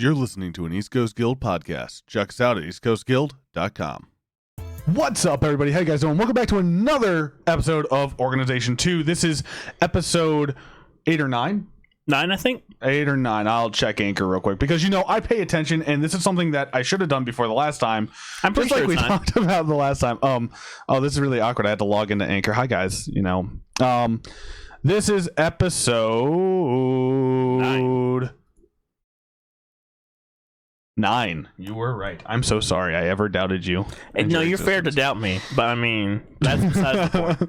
You're listening to an East Coast Guild podcast. Check us out at eastcoastguild.com. What's up, everybody? How you guys doing? Welcome back to another episode of Organization 2. This is episode 8 or 9? 9, I think. 8 or 9. I'll check Anchor real quick because, you know, I pay attention, and this is something that I should have done before the last time. I'm pretty sure we talked about the last time. Oh, this is really awkward. I had to log into Anchor. Hi, guys. You know, this is episode 9. You were right. I'm so sorry I ever doubted you. No, you're fair to doubt me, but I mean, that's besides the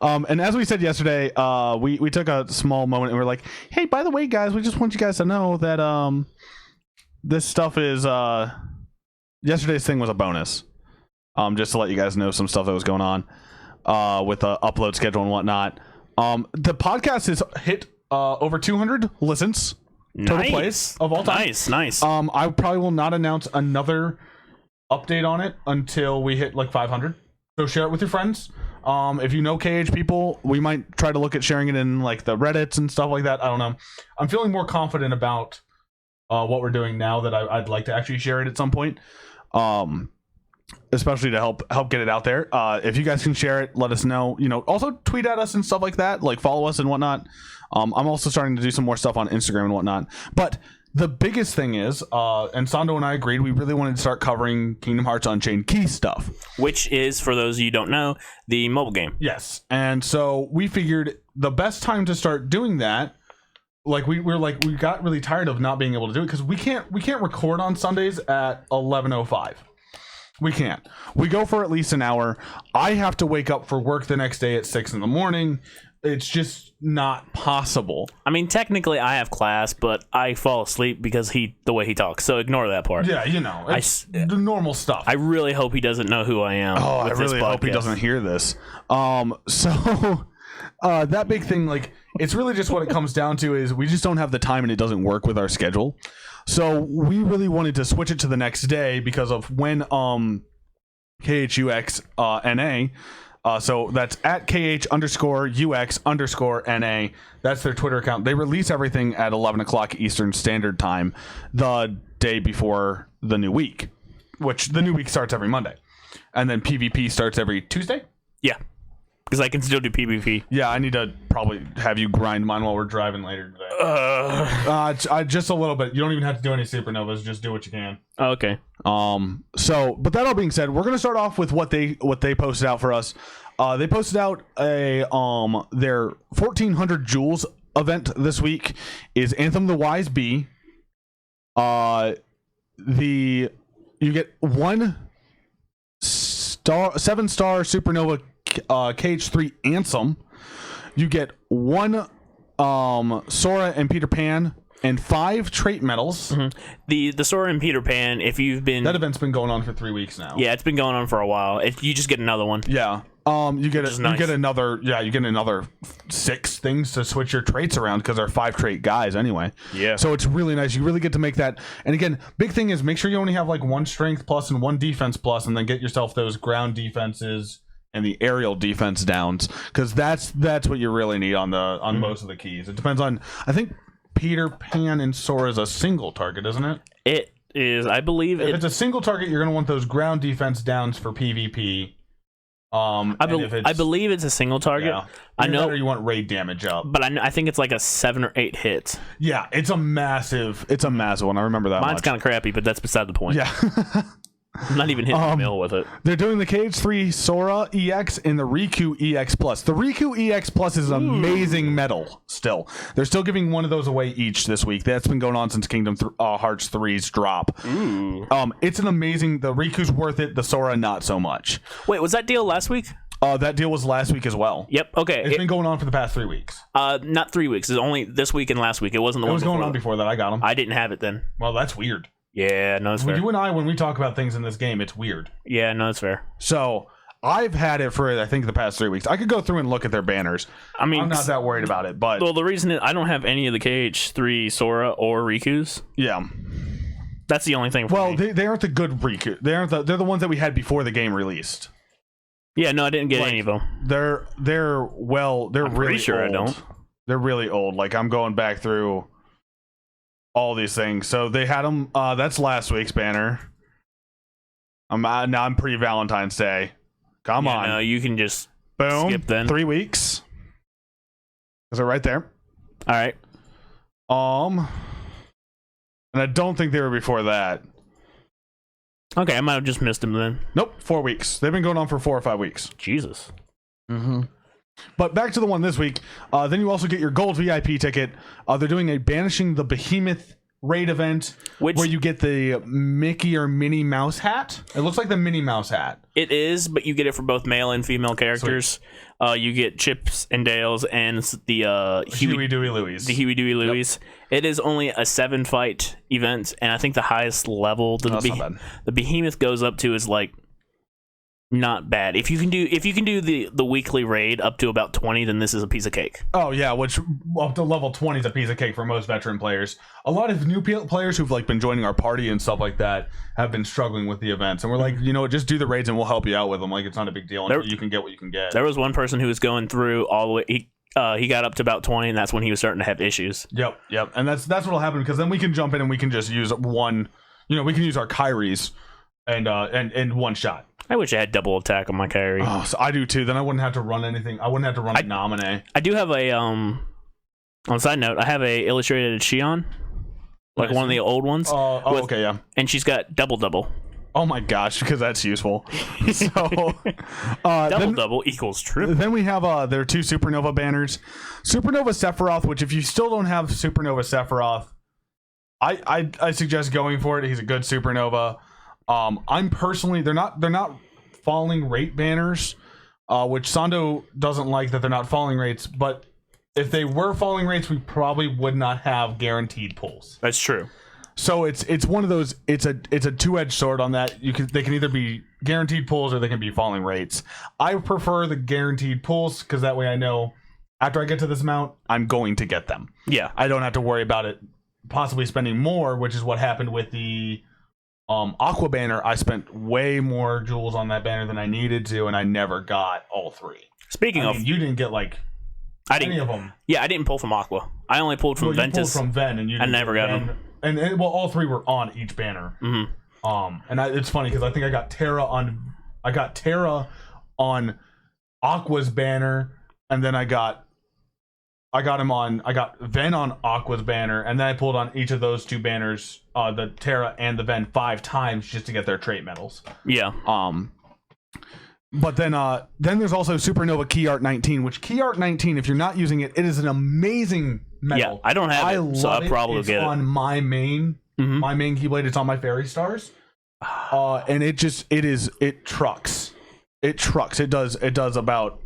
point. And as we said yesterday, we took a small moment and we're like, hey, by the way, guys, we just want you guys to know that this stuff is yesterday's thing was a bonus. Just to let you guys know some stuff that was going on with the upload schedule and whatnot. The podcast has hit over 200 listens. Total plays of all time. Nice. I probably will not announce another update on it until we hit like 500. So share it with your friends. If you know KH people, we might try to look at sharing it in like the Reddits and stuff like that. I don't know. I'm feeling more confident about what we're doing now that I'd like to actually share it at some point. Especially to help get it out there. If you guys can share it, let us know. You know, also tweet at us and stuff like that. Like follow us and whatnot. I'm also starting to do some more stuff on Instagram and whatnot. But the biggest thing is, and Sando and I agreed, we really wanted to start covering Kingdom Hearts Unchained Key stuff. Which is, for those of you who don't know, the mobile game. Yes. And so we figured the best time to start doing that, like we got really tired of not being able to do it because we can't record on Sundays at 11:05. We can't. We go for at least an hour. I have to wake up for work the next day at 6 in the morning. It's just not possible. I mean, technically, I have class, but I fall asleep because the way he talks. So ignore that part. Yeah, you know, it's the normal stuff. I really hope he doesn't know who I am. Oh, I really hope he doesn't hear this. So that big thing, like, it's really just what it comes down to is we just don't have the time and it doesn't work with our schedule. So we really wanted to switch it to the next day because of when KHUXNA. So that's at KH_UX_NA. That's their Twitter account. They release everything at 11 o'clock Eastern Standard Time the day before the new week, which the new week starts every Monday. And then PvP starts every Tuesday? Yeah, because I can still do PvP. Yeah, I need to probably have you grind mine while we're driving later today. Just a little bit. You don't even have to do any supernovas. Just do what you can. Okay. But that all being said, we're gonna start off with what they posted out for us. They posted out a their 1400 Joules event this week is Ansem the Wise B. You get 7-star supernova KH3 Ansem. You get 1 Sora and Peter Pan and 5 trait medals. Mm-hmm. The Sora and Peter Pan, if you've been... That event's been going on for 3 weeks now. Yeah, it's been going on for a while. You just get another one. Yeah. You get another 6 things to switch your traits around because they're 5 trait guys anyway. Yeah. So it's really nice. You really get to make that. And again, big thing is make sure you only have like 1 strength plus and 1 defense plus, and then get yourself those ground defenses and the aerial defense downs, because that's what you really need on most of the keys. It depends on, I think Peter Pan and Sora is a single target, isn't it? It is, I believe. If it's a single target, you're going to want those ground defense downs for PvP. I believe it's a single target. Yeah. I know you want raid damage up, but I think it's like a 7 or 8 hits. Yeah, it's a massive one. I remember that. Mine's kind of crappy, but that's beside the point. Yeah. I'm not even hitting the mill with it. They're doing the KH3 Sora EX and the Riku EX Plus. The Riku EX Plus is an amazing medal still. They're still giving one of those away each this week. That's been going on since Kingdom Hearts 3's drop. It's an amazing... The Riku's worth it. The Sora, not so much. Wait, was that deal last week? That deal was last week as well. Yep, okay. It's been going on for the past 3 weeks. Not 3 weeks. It's only this week and last week. It wasn't the one before. It was going on before that. I got them. I didn't have it then. Well, that's weird. Yeah, no, it's fair. You and I, when we talk about things in this game, it's weird. Yeah, no, it's fair. So, I've had it for, I think, the past 3 weeks. I could go through and look at their banners. I mean, I'm not that worried about it, but... Well, the reason is I don't have any of the KH3 Sora or Riku's. Yeah. That's the only thing for me. They aren't the good Riku. They're the ones that we had before the game released. Yeah, no, I didn't get any of them. They're I'm really pretty sure old. I don't. They're really old. Like, I'm going back through all these things. So they had them. That's last week's banner. Now I'm pre-Valentine's Day. Come on. No, you can just boom. Skip then. 3 weeks. Is it right there? All right. And I don't think they were before that. Okay, I might have just missed them then. Nope, 4 weeks. They've been going on for 4 or 5 weeks. Jesus. Mm-hmm. But back to the one this week. Then you also get your gold VIP ticket. They're doing a Banishing the Behemoth raid event where you get the Mickey or Minnie Mouse hat. It looks like the Minnie Mouse hat. It is, but you get it for both male and female characters. You get Chips and Dales and the Huey, Dewey, Louie. The Huey, Dewey, Louie. Yep. It is only a 7-fight event, and I think the highest level the Behemoth goes up to is like not bad. If you can do the weekly raid up to about 20, then this is a piece of cake. Oh yeah, which up to level 20 is a piece of cake for most veteran players. A lot of new players who've like been joining our party and stuff like that have been struggling with the events, and we're like, just do the raids and we'll help you out with them. Like, it's not a big deal until you can get what you can get. There was one person who was going through all the way. He got up to about 20, and that's when he was starting to have issues. Yep, and that's what'll happen, because then we can jump in and we can just use one. We can use our Kyries and one shot. I wish I had double attack on my Kyrie. Oh, so I do too. Then I wouldn't have to run anything. I wouldn't have to run a Nominee. I do have a on a side note, I have a illustrated Xion, like one of the old ones. Okay, yeah. And she's got double. Oh my gosh, because that's useful. So double equals true. Then we have their 2 Supernova banners. Supernova Sephiroth, which if you still don't have Supernova Sephiroth, I suggest going for it. He's a good Supernova. I'm personally, they're not falling rate banners, which Sando doesn't like that they're not falling rates, but if they were falling rates, we probably would not have guaranteed pulls. That's true. So it's one of those, it's a two-edged sword on that. They can either be guaranteed pulls or they can be falling rates. I prefer the guaranteed pulls, because that way I know after I get to this amount, I'm going to get them. Yeah. I don't have to worry about it possibly spending more, which is what happened with the Aqua banner. I spent way more jewels on that banner than I needed to, and I never got all 3. Speaking of, you didn't get like any of them. Yeah, I didn't pull from Aqua. I only pulled from Ventus. You pulled from Ven, and I never got them. And all 3 were on each banner. Mm-hmm. It's funny because I think I got Terra on Aqua's banner, and then I got Ven on Aqua's banner, and then I pulled on each of those 2 banners, the Terra and the Ven, 5 times just to get their trait medals. Yeah. But then there's also Supernova Key Art 19, which Key Art 19, if you're not using it, it is an amazing medal. Yeah, I don't have it, so I'll probably get it. It's on my main Keyblade. It's on my Fairy Stars. And it trucks. It trucks. It does about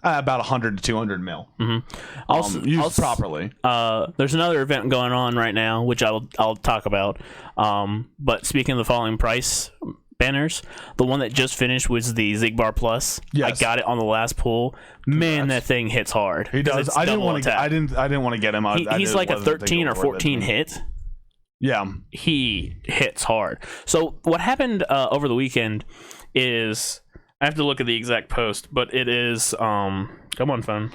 100 to 200 mil. Mm-hmm. Used properly. There's another event going on right now, which I'll talk about. But speaking of the falling price banners, the one that just finished was the Xigbar Plus. Yes. I got it on the last pull. Man, that thing hits hard. He does. I didn't want to get him. He's like a 13 or 14 hit. Yeah, he hits hard. So what happened over the weekend is, I have to look at the exact post, but it is come on, phone.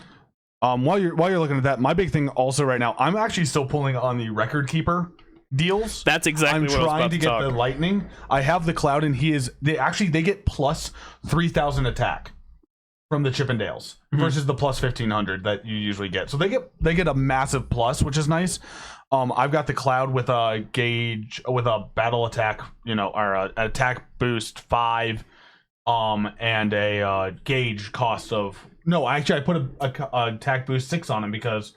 While you're looking at that, my big thing also right now, I'm actually still pulling on the Record Keeper deals. That's exactly what I was about to talk. I'm trying to get the Lightning. I have the Cloud, and they get plus 3,000 attack from the Chippendales versus the plus 1,500 that you usually get. So they get a massive plus, which is nice. I've got the Cloud with a gauge, with a battle attack, or a attack boost 5. And a gauge cost of... No, actually, I put a attack boost 6 on him because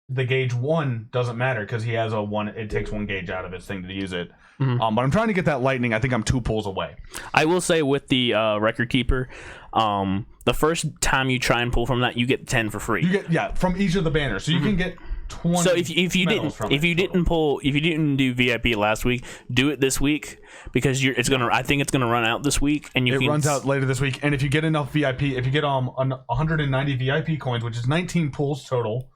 the gauge 1 doesn't matter because he has a 1. It takes 1 gauge out of his thing to use it. But I'm trying to get that Lightning. I think I'm 2 pulls away. I will say with the Record Keeper, the first time you try and pull from that, you get 10 for free. You get from each of the banners, so you can get 20. So if you didn't do VIP last week, do it this week because I think it's gonna run out this week, and it runs out later this week. And if you get enough VIP, if you get 190 VIP coins, which is 19 pulls total,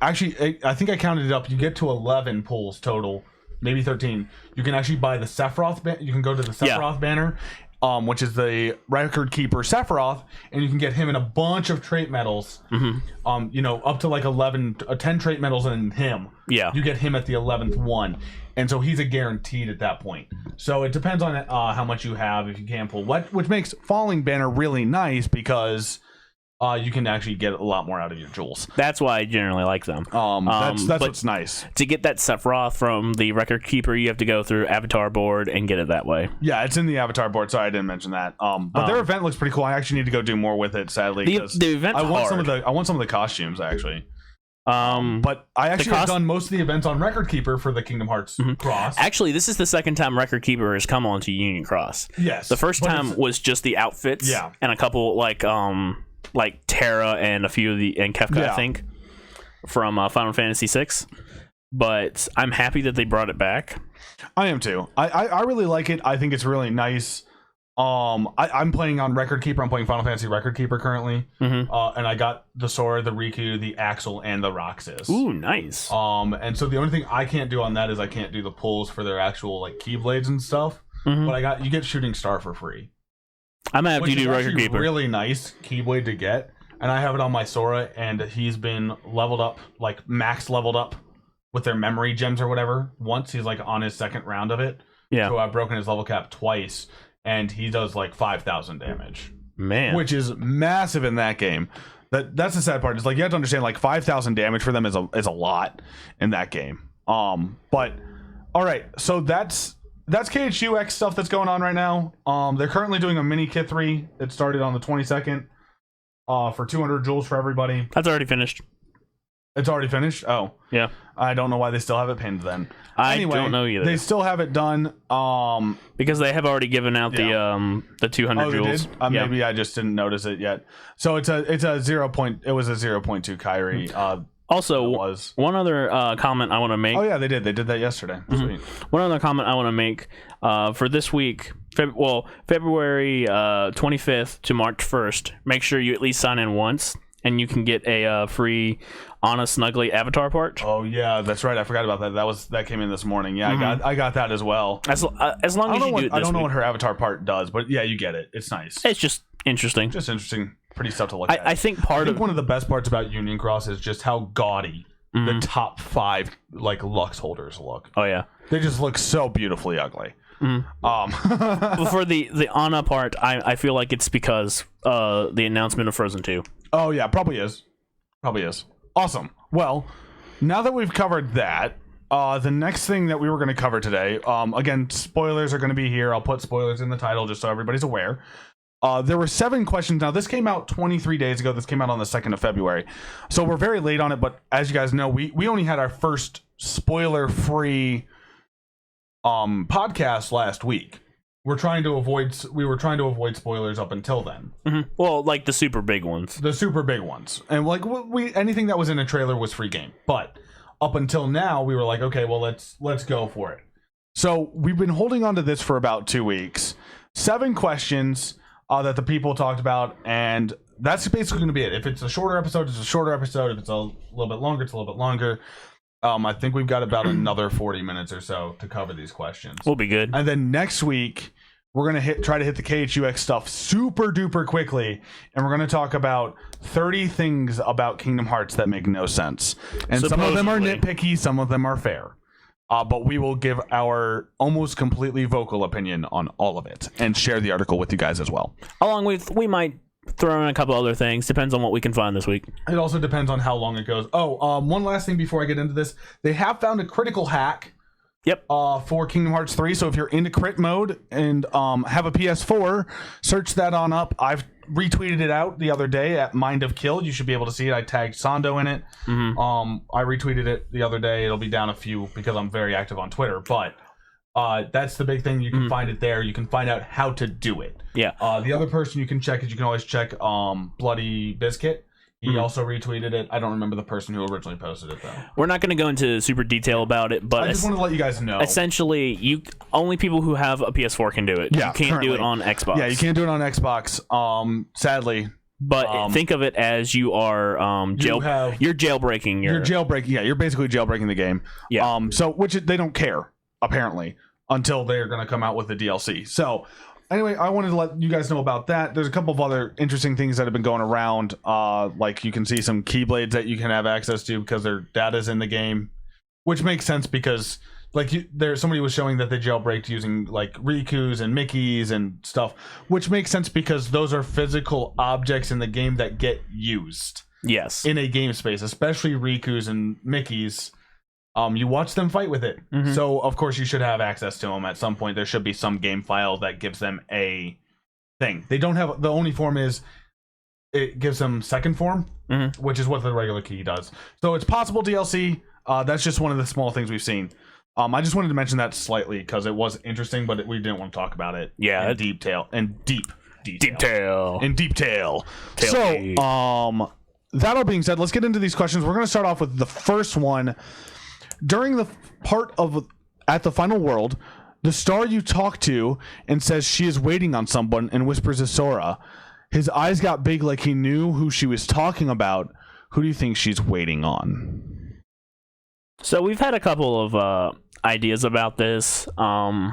actually I think I counted it up. You get to 11 pulls total, maybe 13. You can actually buy the Sephiroth. You can go to the Sephiroth banner, which is the record keeper Sephiroth, and you can get him in a bunch of trait medals. Up to like 10 trait medals in him. Yeah. You get him at the 11th one. And so he's a guaranteed at that point. So it depends on how much you have, if you can pull what, which makes Falling Banner really nice because you can actually get a lot more out of your jewels. That's why I generally like them. That's what's nice. To get that Sephiroth from the record keeper, you have to go through Avatar board and get it that way. Yeah, it's in the Avatar board. Sorry, I didn't mention that. But their event looks pretty cool. I actually need to go do more with it. Sadly, the event's I want hard. I want some of the costumes actually. But I actually have done most of the events on Record Keeper for the Kingdom Hearts Cross. Actually, this is the second time Record Keeper has come on to Union Cross. Yes, the first time was just the outfits. Yeah, and a couple like Terra and a few of the Kefka, I think, from Final Fantasy VI. But I'm happy that they brought it back. I am too. I really like it. I think it's really nice. I'm playing on Record Keeper. I'm playing Final Fantasy Record Keeper currently. And I got the Sora, the Riku, the Axel, and the Roxas. Ooh, nice. And so the only thing I can't do on that is I can't do the pulls for their actual like keyblades and stuff. But you get Shooting Star for free. I'm gonna have to do Record Keeper. Really nice keyblade to get, and I have it on my Sora, and he's been leveled up, like max leveled up with their memory gems or whatever. Once he's like on his second round of it. Yeah. So I've broken his level cap twice. And he does like 5,000 damage, man, which is massive in that game. That's the sad part. Is like you have to understand, like 5,000 damage for them is a lot in that game. But all right, so that's KH3 stuff that's going on right now. They're currently doing a mini KH3. It started on the 22nd. For 200 jewels for everybody. That's already finished. It's already finished? Oh. Yeah. I don't know why they still have it pinned then. Anyway, don't know either. They still have it done. Because they have already given out the 200 jewels. Maybe I just didn't notice it yet. So it's a 0. It was a 0.2 Kyrie. Also, one other comment I want to make. Oh yeah, they did that yesterday. Sweet. One other comment I want to make for this week, February 25th to March 1st. Make sure you at least sign in once, and you can get a free Anna Snuggly avatar part. Oh yeah, that's right. I forgot about that. That came in this morning. Yeah, I got that as well. As long as you do it this week. I don't know what her avatar part does, but yeah, you get it. It's nice. It's just interesting. Pretty stuff to look at. I think one of the best parts about Union Cross is just how gaudy the top 5 like Lux holders look. Oh yeah, they just look so beautifully ugly. For the Anna part, I feel like it's because the announcement of Frozen 2. Oh yeah, probably is. Awesome. Well, now that we've covered that, the next thing that we were going to cover today, again, spoilers are going to be here. I'll put spoilers in the title just so everybody's aware. There were 7 questions. Now, this came out 23 days ago. This came out on the 2nd of February. So we're very late on it, but as you guys know, we only had our first spoiler-free podcast last week. We were trying to avoid spoilers up until then. Well, like the super big ones. And like anything that was in a trailer was free game. But up until now, we were like, okay, well, let's go for it. So we've been holding on to this for about 2 weeks. 7 questions that the people talked about, and that's basically going to be it. If it's a shorter episode, it's a shorter episode. If it's a little bit longer, it's a little bit longer. I think we've got about another 40 minutes or so to cover these questions. We'll be good. And then next week, we're going to try to hit the KH3 stuff super duper quickly, and we're going to talk about 30 things about Kingdom Hearts that make no sense. And some of them are nitpicky, some of them are fair. But we will give our almost completely vocal opinion on all of it and share the article with you guys as well. Along with, we might throw in a couple other things. Depends on what we can find this week. It also depends on how long it goes. One last thing before I get into this. They have found a critical hack. Yep. For Kingdom Hearts 3. So if you're into crit mode and have a PS4, search that on up. I've retweeted it out the other day at Mind of Kill. You should be able to see it. I tagged Sando in it. I retweeted it the other day. It'll be down a few because I'm very active on Twitter. But that's the big thing. You can find it there. You can find out how to do it. Yeah. The other person you can check is you can always check Bloody Biscuit. He also retweeted it. I don't remember the person who originally posted it, though. We're not going to go into super detail about it, but I just wanted to let you guys know. Essentially, only people who have a PS4 can do it. Yeah, you can't do it on Xbox. Yeah, you can't do it on Xbox, sadly. But think of it as you are you're jailbreaking. You're jailbreaking. Yeah, you're basically jailbreaking the game. Yeah. So which they don't care apparently until they're going to come out with the DLC. So anyway, I wanted to let you guys know about that. There's a couple of other interesting things that have been going around. Like you can see some keyblades that you can have access to because their data's in the game, which makes sense because like there's somebody was showing that they jailbreaked using like Riku's and Mickey's and stuff, which makes sense because those are physical objects in the game that get used. Yes. In a game space, especially Riku's and Mickey's. You watch them fight with it. Mm-hmm. So, of course, you should have access to them at some point. There should be some game file that gives them a thing. They don't have... The only form is... It gives them second form, which is what the regular key does. So, it's possible DLC. That's just one of the small things we've seen. I just wanted to mention that slightly because it was interesting, but we didn't want to talk about it in deep detail. So, that all being said, let's get into these questions. We're going to start off with the first one. During the part of at the final world, the star you talk to and says she is waiting on someone and whispers to Sora. His eyes got big like he knew who she was talking about. Who do you think she's waiting on? So we've had a couple of ideas about this. The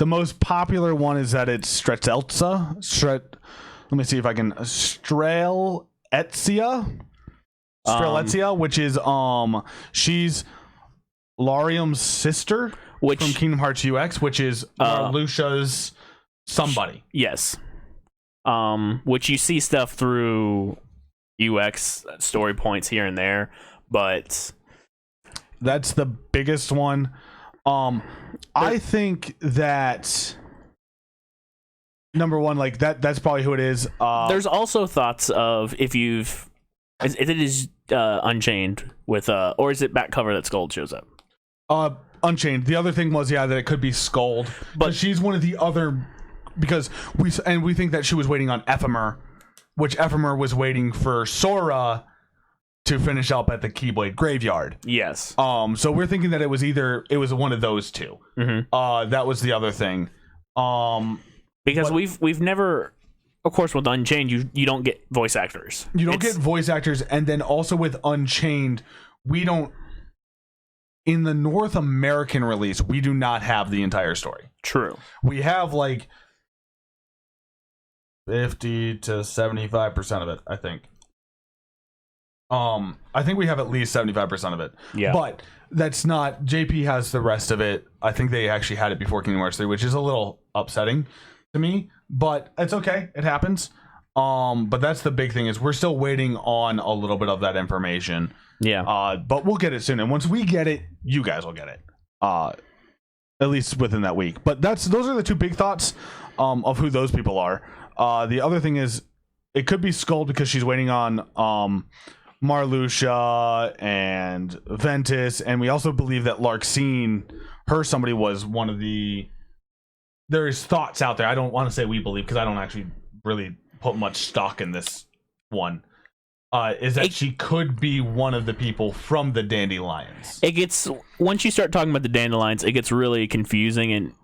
most popular one is that it's Streltsa. Let me see if I can... Strelitzia, which is she's Larium's sister from Kingdom Hearts UX, which is Lucia's somebody. Yes. Which you see stuff through UX story points here and there, but that's the biggest one. I think that number one, like that's probably who it is. There's also thoughts of if it is Unchained with or is it back cover that Scold shows up? Unchained. The other thing was that it could be Scold, but she's one of the other because we think that she was waiting on Ephemer, which Ephemer was waiting for Sora to finish up at the Keyblade graveyard. Yes. So we're thinking that it was one of those two. Mm-hmm. That was the other thing. Because we've never. Of course, with Unchained, you don't get voice actors. You don't get voice actors, and then also with Unchained, we don't... In the North American release, we do not have the entire story. True. We have, like, 50 to 75% of it, I think. I think we have at least 75% of it. Yeah. But that's not... JP has the rest of it. I think they actually had it before Kingdom Hearts 3, which is a little upsetting to me. But it's okay. It happens. But that's the big thing is we're still waiting on a little bit of that information. Yeah. But we'll get it soon. And once we get it, you guys will get it. At least within that week. But those are the two big thoughts of who those people are. The other thing is it could be Skull because she's waiting on Marluxia and Ventus. And we also believe that Larxene, somebody was one of the... There's thoughts out there. I don't want to say we believe because I don't actually really put much stock in this one. Is that she could be one of the people from the dandelions. It gets once you start talking about the dandelions, it gets really confusing and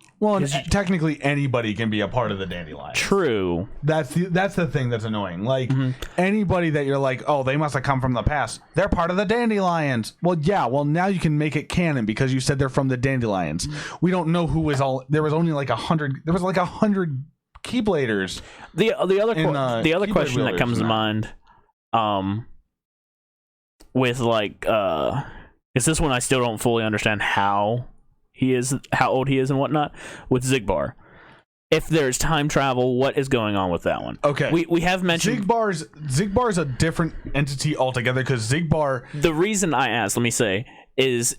technically anybody can be a part of the dandelions. True. That's the thing that's annoying. Like anybody that you're like, oh, they must have come from the past. They're part of the dandelions. Well, yeah. Well, now you can make it canon because you said they're from the dandelions. We don't know who was all. There was only like 100. There was like 100 keybladers. The other question that comes to mind, with like, is this one I still don't fully understand how old he is and whatnot with Xigbar. If there's time travel, what is going on with that one? Okay. We have mentioned Xigbar's a different entity altogether because Xigbar... The reason I asked, let me say, is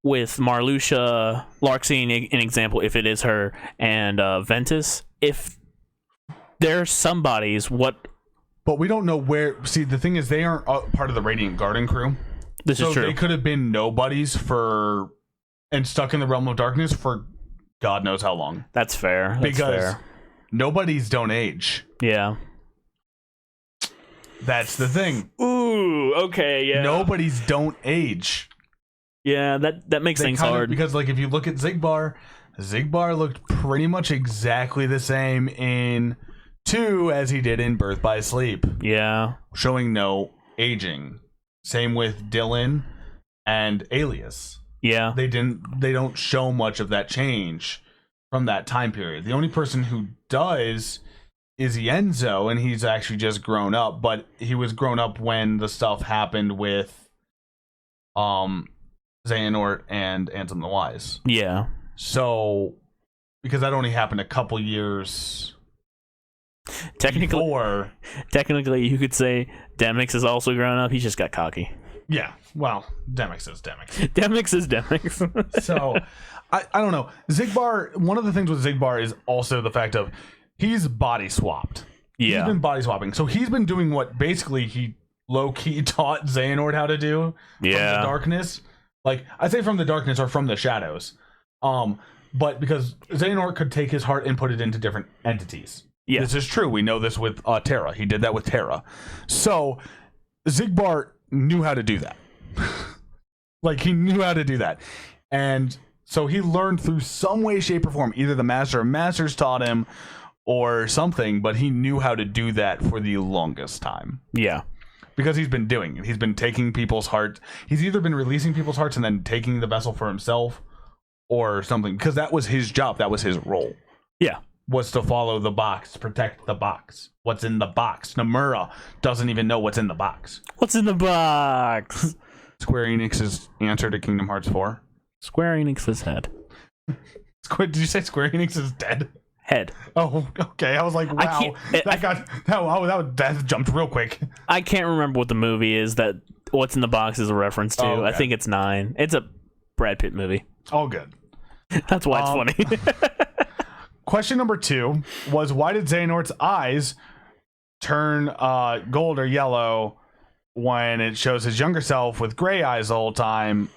with Marluxia, Larxene, an example, if it is her, and Ventus, if they're somebody's, what... But we don't know where... See, the thing is, they aren't part of the Radiant Garden crew. This is true. So they could have been nobodies and stuck in the realm of darkness for God knows how long. That's fair. Because nobodies don't age. Yeah. That's the thing. Ooh, okay, yeah. Nobodies don't age. Yeah, that makes things hard. Because, like, if you look at Xigbar looked pretty much exactly the same in 2 as he did in Birth by Sleep. Yeah. Showing no aging. Same with Dylan and Alias. Yeah. They don't show much of that change from that time period. The only person who does is Ienzo, and he's actually just grown up, but he was grown up when the stuff happened with Xehanort and Ansem the Wise. Yeah. So, because that only happened a couple years before. Technically, you could say Demyx is also grown up. He just got cocky. Yeah, well, Demyx is Demyx. Demyx is Demyx. So, I don't know. Xigbar, one of the things with Xigbar is also the fact of he's body swapped. Yeah. He's been body swapping. So he's been doing what basically he low-key taught Xehanort how to do from the darkness. Like, I say from the darkness or from the shadows. But because Xehanort could take his heart and put it into different entities. Yeah. This is true. We know this with Terra. He did that with Terra. So Xigbar knew how to do that. Like, he knew how to do that. And so he learned through some way, shape, or form. Either the Master of Masters taught him or something, but he knew how to do that for the longest time. Yeah. Because he's been doing it. He's been taking people's hearts. He's either been releasing people's hearts and then taking the vessel for himself or something. Because that was his job. That was his role. Yeah. Was to follow the box, protect the box. What's in the box? Nomura doesn't even know what's in the box. What's in the box? Square Enix's answer to Kingdom Hearts 4. Square Enix's head. Did you say Square Enix is dead? Head. Oh, okay. I was like, wow, that jumped real quick. I can't remember what the movie is that What's in the Box is a reference to. Okay. I think it's 9. It's a Brad Pitt movie. All good. That's why it's funny. Question number 2 was, why did Xehanort's eyes turn gold or yellow when it shows his younger self with gray eyes the whole time?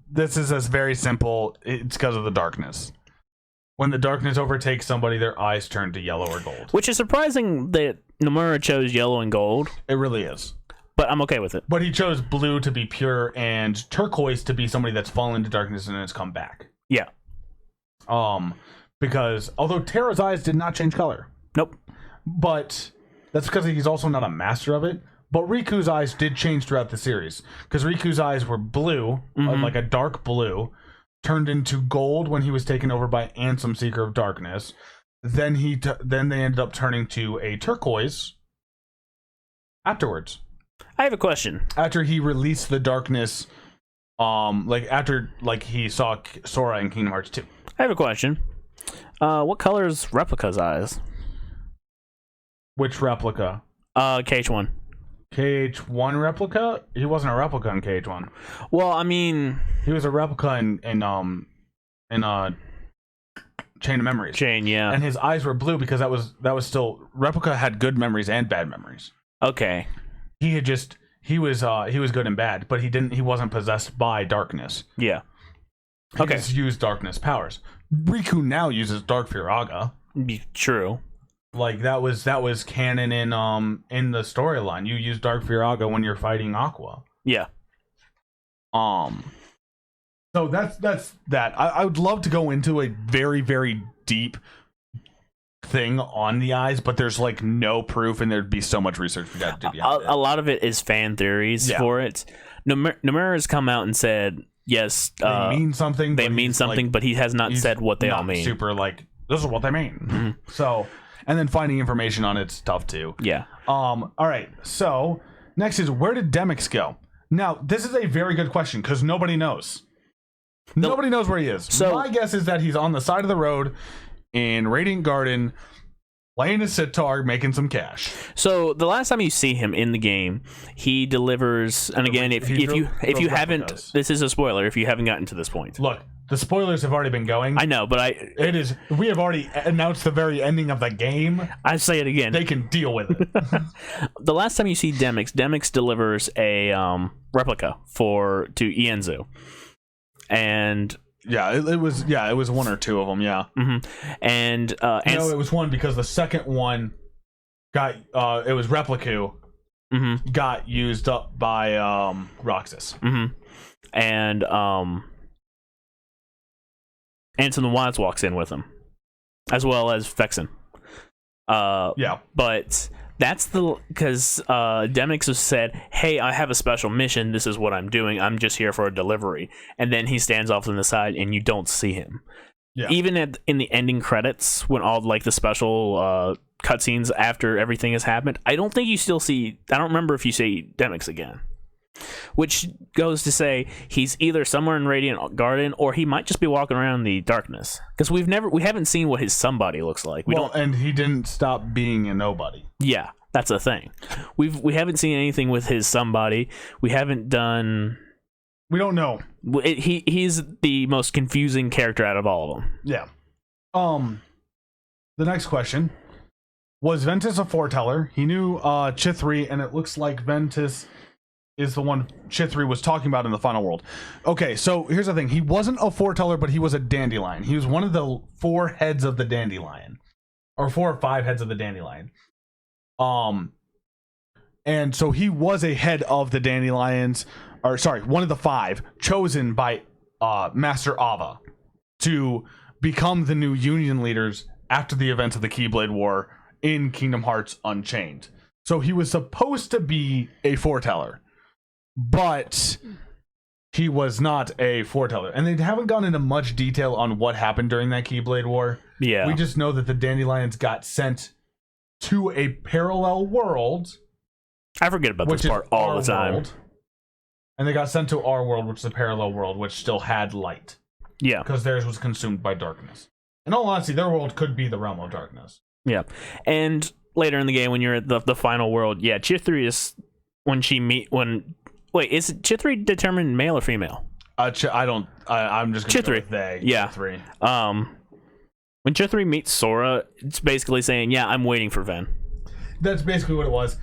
This is very simple. It's because of the darkness. When the darkness overtakes somebody, their eyes turn to yellow or gold. Which is surprising that Nomura chose yellow and gold. It really is. But I'm okay with it. But he chose blue to be pure and turquoise to be somebody that's fallen into darkness and has come back. Yeah. Because although Terra's eyes did not change color. Nope. But that's because he's also not a master of it. But Riku's eyes did change throughout the series. Because Riku's eyes were blue, like a dark blue, turned into gold when he was taken over by Ansem, Seeker of Darkness. Then then they ended up turning to a turquoise afterwards. I have a question. After he released the darkness, after he saw Sora in Kingdom Hearts 2. I have a question. What color is Replica's eyes? Which replica? KH1. KH1 replica? He wasn't a replica in KH1. Well, I mean, he was a replica in Chain of Memories. Chain, yeah. And his eyes were blue because that was still replica had good memories and bad memories. Okay. He was good and bad, but he wasn't possessed by darkness. Yeah. He just used darkness powers. Riku now uses Dark Firaga. True. Like that was canon in the storyline. You use Dark Firaga when you're fighting Aqua. Yeah. So that's that. I would love to go into a very, very deep thing on the eyes, but there's like no proof, and there'd be so much research we got to do behind it. A lot of it is fan theories for it. Nomura has come out and said, yes, they mean something. They mean something, like, but he has not said what they all mean. Super like, this is what they mean. Mm-hmm. So, and then finding information on it's tough too. Yeah. All right. So next is, where did Demyx go? Now this is a very good question because nobody knows. Nobody knows where he is. So my guess is that he's on the side of the road in Radiant Garden, playing a sitar, making some cash. So the last time you see him in the game, he delivers. And again, if you haven't, this is a spoiler. If you haven't gotten to this point, look, the spoilers have already been going. I know, but we have already announced the very ending of the game. I say it again. They can deal with it. The last time you see Demyx delivers a replica to Ienzo, and. Yeah, it was one or two of them. Yeah, and no, it was one because the second one got it was Repliku got used up by Roxas, and Ansem the Wise walks in with him, as well as Vexen. But that's because Demyx has said, hey, I have a special mission, this is what I'm doing, I'm just here for a delivery, and then he stands off on the side and you don't see him. even in the ending credits, when all like the special cutscenes after everything has happened, I don't think you still see. I don't remember if you see Demyx again, which goes to say he's either somewhere in Radiant Garden or he might just be walking around in the darkness, because we haven't seen what his somebody looks like. And he didn't stop being a nobody. Yeah, that's the thing. We haven't seen anything with his somebody. We haven't done. We don't know. He's the most confusing character out of all of them. Yeah. The next question. Was Ventus a foreteller? He knew Chirithy, and it looks like Ventus is the one Chirithy was talking about in the final world. Okay, so here's the thing. He wasn't a foreteller, but he was a dandelion. He was one of the 4 heads of the dandelion. Or 4 or 5 heads of the dandelion. And so he was a head of the dandelions, or sorry, one of the 5 chosen by Master Ava to become the new Union leaders after the events of the Keyblade War in Kingdom Hearts Unchained. So he was supposed to be a foreteller, but he was not a foreteller. And they haven't gone into much detail on what happened during that Keyblade War. Yeah. We just know that the dandelions got sent to a parallel world. I forget about this part all the time. World, and they got sent to our world, which is a parallel world, which still had light. Yeah. Because theirs was consumed by darkness. In all honesty, their world could be the realm of darkness. Yeah. And later in the game, when you're at the final world, yeah, Chirithy is when she wait, is Chirithy determined male or female? I'm just gonna go with they. Yeah. Chirithy. When Chirithy meets Sora, it's basically saying, yeah, I'm waiting for Ven. That's basically what it was.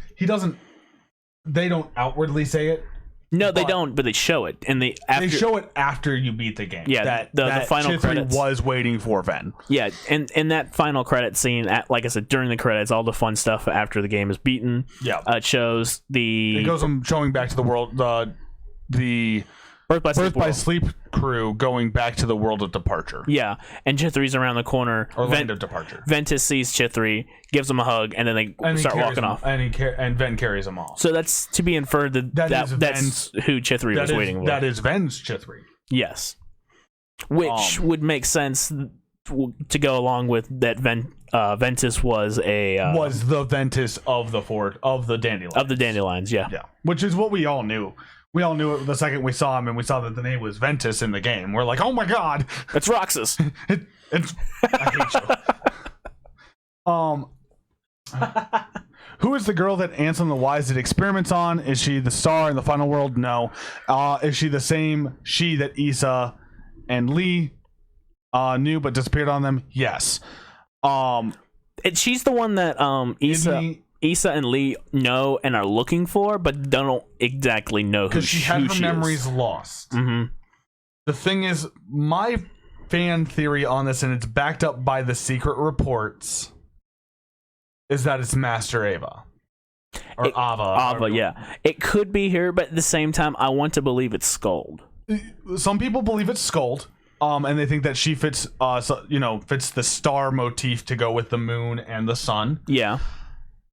They don't outwardly say it. No, they don't, but they show it. And they show it after you beat the game. Yeah, that the final Chirithy credits was waiting for Ven. Yeah, and in that final credit scene, like I said, during the credits, all the fun stuff after the game is beaten. Yeah, it shows It goes from showing back to the world, the Birth by Sleep crew going back to the world of departure. Yeah, and Chirithy's around the corner. Or land of departure. Ventus sees Chirithy, gives him a hug, and then they start walking off. And Ven carries him off. So that's to be inferred that's who Chirithy was waiting for. That is Ven's Chirithy. Yes. Which would make sense to go along with that Ventus was the Ventus of the dandelions. Of the dandelions, yeah. Yeah. Which is what we all knew. We all knew it the second we saw him, and we saw that the name was Ventus in the game. We're like, oh my god, it's Roxas. I hate you. Who is the girl that Ansem the Wise did experiments on? Is she the star in the final world? No. Is she the same that Isa and Lea knew but disappeared on them? Yes. She's the one that Isa and Lea know and are looking for, but don't exactly know who because she had her memories lost. Mm-hmm. The thing is, my fan theory on this, and it's backed up by the secret reports, is that it's Master Ava. Or Ava. Yeah. It could be her, but at the same time, I want to believe it's Scold. Some people believe it's Scold. And they think that she fits the star motif to go with the moon and the sun. Yeah.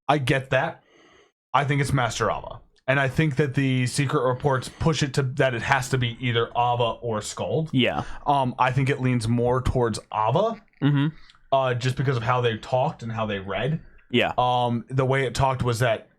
I get that. I think it's Master Ava. And I think that the secret reports push it to that it has to be either Ava or Scold. Yeah. I think it leans more towards Ava. Mm-hmm. Just because of how they talked and how they read. Yeah. The way it talked was that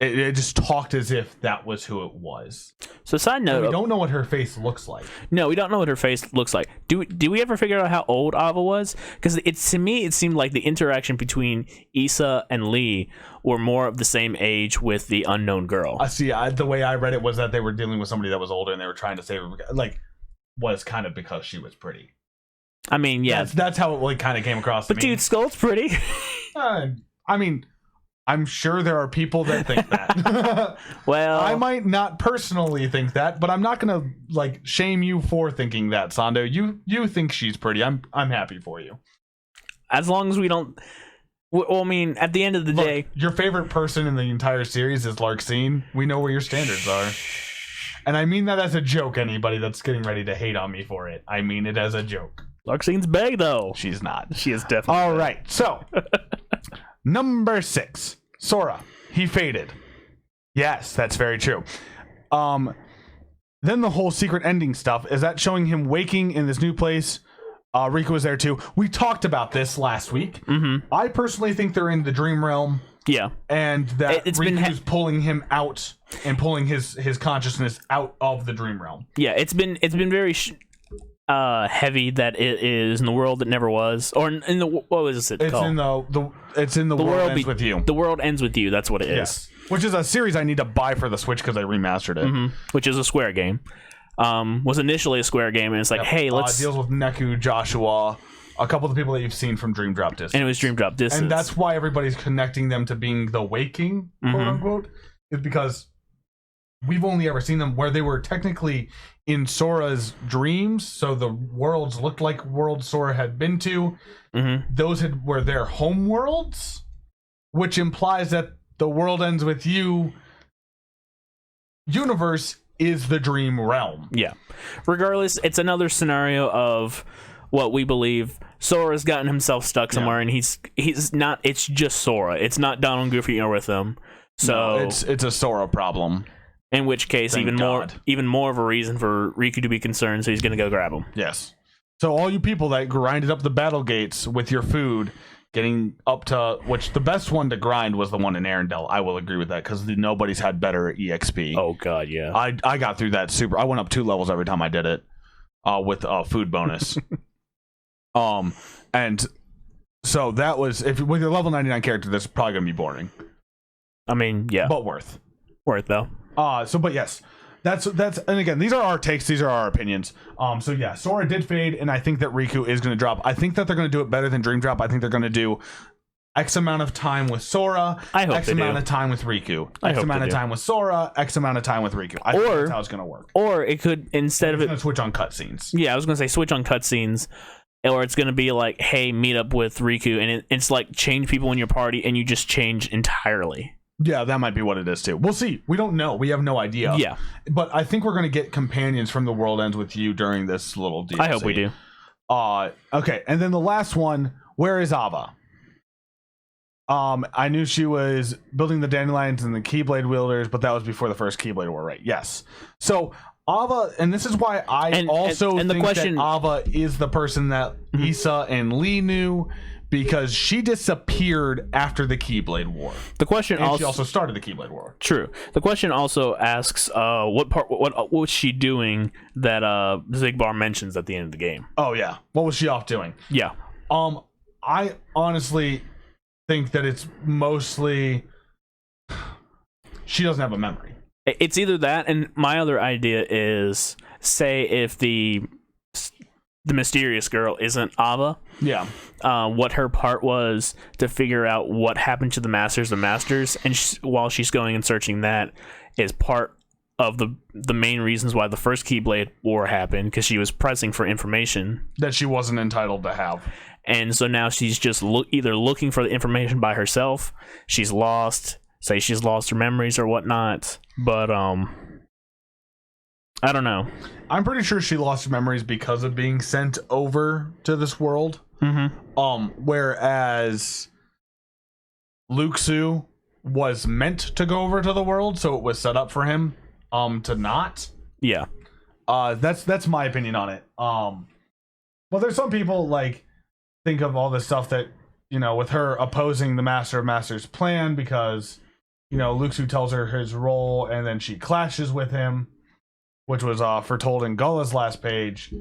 it just talked as if that was who it was. So side note, we don't know what her face looks like. No, we don't know what her face looks like. Do we ever figure out how old Ava was? Because to me, it seemed like the interaction between Isa and Lea were more of the same age with the unknown girl. The way I read it was that they were dealing with somebody that was older and they were trying to save her. Was kind of because she was pretty. I mean, yeah, that's how it kind of came across. But to me. Dude, Skull's pretty. I mean, I'm sure there are people that think that. Well, I might not personally think that, but I'm not gonna shame you for thinking that, Sando. You think she's pretty. I'm happy for you. As long as we don't. Well, I mean, at the end of the day, your favorite person in the entire series is Larxene. We know where your standards are, and I mean that as a joke. Anybody that's getting ready to hate on me for it, I mean it as a joke. Larxene's big though. She's not. She is definitely. All big. right, so. Number 6, Sora. He faded. Yes, that's very true. Then the whole secret ending stuff, is that showing him waking in this new place Riku was there too. We talked about this last week. I personally think they're in the dream realm. Yeah, and that Riku's pulling him out and pulling his consciousness out of the dream realm. Yeah, it's been very heavy that it is in the world that never was, or in the what was it called? It's in the world ends with you. The world ends with you. That's what it is. Which is a series I need to buy for the Switch because I remastered it. Which is a Square game. Was initially a Square game, and it's like, hey, let's deals with Neku, Joshua, a couple of the people that you've seen from Dream Drop Distance. And it was Dream Drop Distance. And that's why everybody's connecting them to being the Waking, quote unquote, is because we've only ever seen them where they were technically in Sora's dreams, so the worlds looked like worlds Sora had been to. Those were their home worlds, which implies that the world ends with you universe is the dream realm. Yeah. Regardless, it's another scenario of what we believe. Sora's gotten himself stuck somewhere, and he's not. It's just Sora. It's not Donald and Goofy are with him. So no, it's a Sora problem. In which case, even more of a reason for Riku to be concerned. So he's going to go grab him. Yes. So all you people that grinded up the battle gates with your food, getting up to which the best one to grind was the one in Arendelle. I will agree with that because nobody's had better EXP. Oh god, yeah. I got through that super. I went up 2 levels every time I did it, with a food bonus. And so that was with your level 99 character, that's probably gonna be boring. I mean, yeah, but worth though. But yes. That's and again, these are our takes, these are our opinions. So yeah, Sora did fade, and I think that Riku is going to drop. I think that they're going to do it better than Dream Drop. I think they're going to do X amount of time with Sora, X amount of time with Riku, X amount of time with Sora, X amount of time with Riku. I think that's how it's going to work. Or it could, instead of it, switch on cutscenes. Yeah, I was going to say switch on cutscenes, or it's going to be like, hey, meet up with Riku, and it's like change people in your party, and you just change entirely. Yeah, that might be what it is too. We'll see. We don't know. We have no idea. Yeah. But I think we're going to get companions from The World Ends With You during this little DLC. I hope we do. Okay, and then the last one, where is Ava? I knew she was building the dandelions and the keyblade wielders, but that was before the first Keyblade War, right? Yes. So Ava, and this is why I think that Ava is the person that Isa and Lea knew, because she disappeared after the Keyblade War. The question and she also started the Keyblade War. True. The question also asks, what was she doing that Xigbar mentions at the end of the game? Oh yeah, what was she off doing? Yeah. I honestly think that it's mostly she doesn't have a memory. It's either that, and my other idea is, say if the mysterious girl isn't Ava. Yeah. What her part was to figure out what happened to the Masters of Masters, and while she's going and searching, that is part of the main reasons why the first Keyblade War happened, because she was pressing for information that she wasn't entitled to have. And so now she's just either looking for the information by herself, she's lost her memories or whatnot, but I don't know. I'm pretty sure she lost memories because of being sent over to this world. Whereas Luxu was meant to go over to the world, so it was set up for him to not. Yeah. That's my opinion on it. Well, there's some people like think of all this stuff that, you know, with her opposing the Master of Masters plan because, you know, Luxu tells her his role and then she clashes with him, which was foretold in Gulla's last page.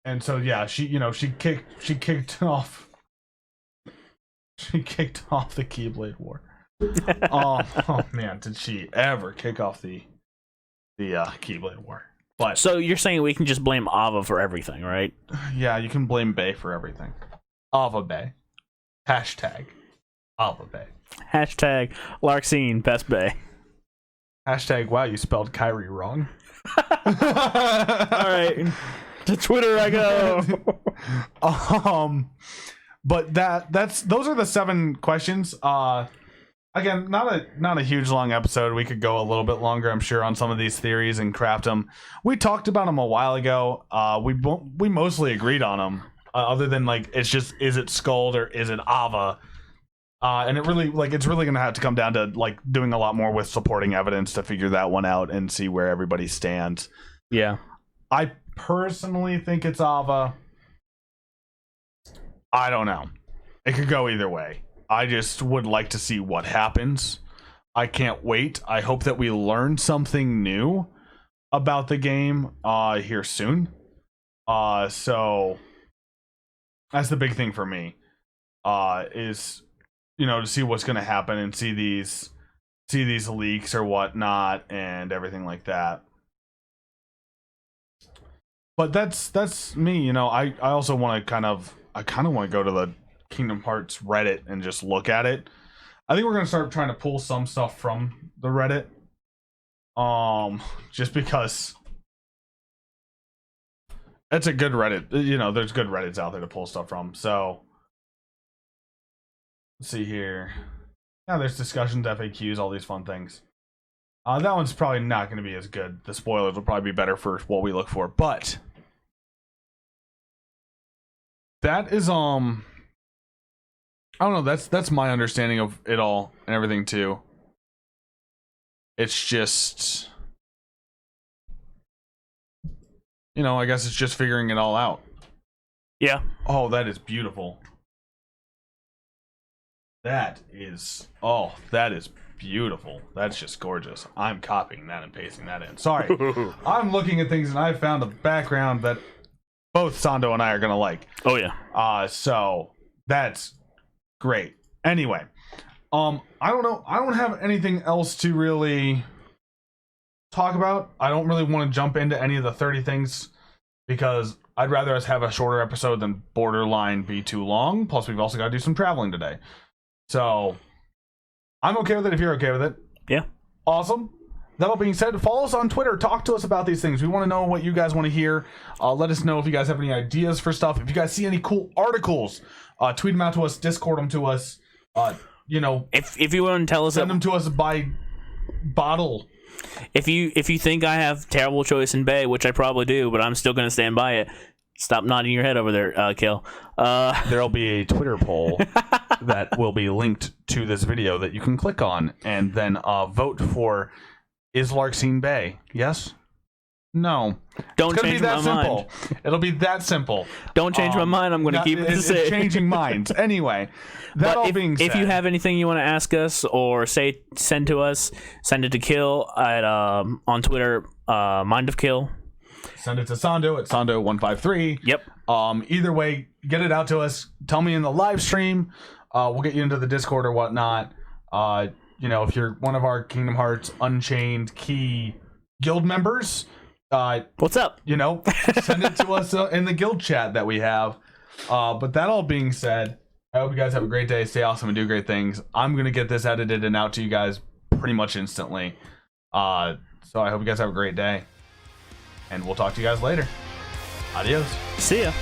And so yeah, she kicked off the Keyblade War. oh man, did she ever kick off the Keyblade War? But so you're saying we can just blame Ava for everything, right? Yeah, you can blame Bae for everything. Ava Bae. Hashtag Ava Bae. Hashtag Larxene best Bae. Hashtag wow, you spelled Kyrie wrong. All right, to Twitter I go. But those are the 7 questions. Again, not a huge long episode. We could go a little bit longer, I'm sure, on some of these theories and craft them. We talked about them a while ago. We mostly agreed on them. Other than like, it's just, is it Skuld or is it Ava? And it's really gonna have to come down to like doing a lot more with supporting evidence to figure that one out and see where everybody stands. Yeah. personally think it's Ava. I don't know. It could go either way. I just would like to see what happens. I can't wait. I hope that we learn something new about the game here soon. So that's the big thing for me. Is to see what's going to happen and see these leaks or whatnot and everything like that. But that's me. I also want to kind of want to go to the Kingdom Hearts Reddit and just look at it. I think we're going to start trying to pull some stuff from the Reddit. Just because it's a good Reddit. There's good Reddits out there to pull stuff from. So let's see here. Yeah, there's discussions, FAQs, all these fun things. That one's probably not going to be as good. The spoilers will probably be better for what we look for. But that is I don't know. That's my understanding of it all and everything too. It's just, I guess it's just figuring it all out. Yeah. Oh, that is beautiful. That is beautiful. That's just gorgeous. I'm copying that and pasting that in. Sorry. I'm looking at things and I found a background that both Sando and I are going to like. Oh, yeah. So that's great. Anyway, I don't know. I don't have anything else to really talk about. I don't really want to jump into any of the 30 things because I'd rather us have a shorter episode than borderline be too long. Plus, we've also got to do some traveling today. So I'm okay with it if you're okay with it. Yeah. Awesome. That all being said, follow us on Twitter. Talk to us about these things. We want to know what you guys want to hear. Let us know if you guys have any ideas for stuff. If you guys see any cool articles, tweet them out to us, Discord them to us. If you want to tell us, send them to us by bottle. If you think I have terrible choice in Bay, which I probably do, but I'm still going to stand by it. Stop nodding your head over there, Kill. There'll be a Twitter poll that will be linked to this video that you can click on and then vote for, is Larkseen Bay? Yes? No. Don't change my mind. It'll be that simple. Don't change my mind. I'm going to keep it the same. It's changing minds. Anyway, being said, if you have anything you want to ask us or send to us, send it to Kill at on Twitter, Mind of Kill. Send it to Sando at Sando153. Yep. Either way, get it out to us. Tell me in the live stream. We'll get you into the Discord or whatnot. If you're one of our Kingdom Hearts Unchained Key guild members, what's up? Send it to us in the guild chat that we have. But that all being said, I hope you guys have a great day. Stay awesome and do great things. I'm going to get this edited and out to you guys pretty much instantly. So I hope you guys have a great day. And we'll talk to you guys later. Adios. See ya.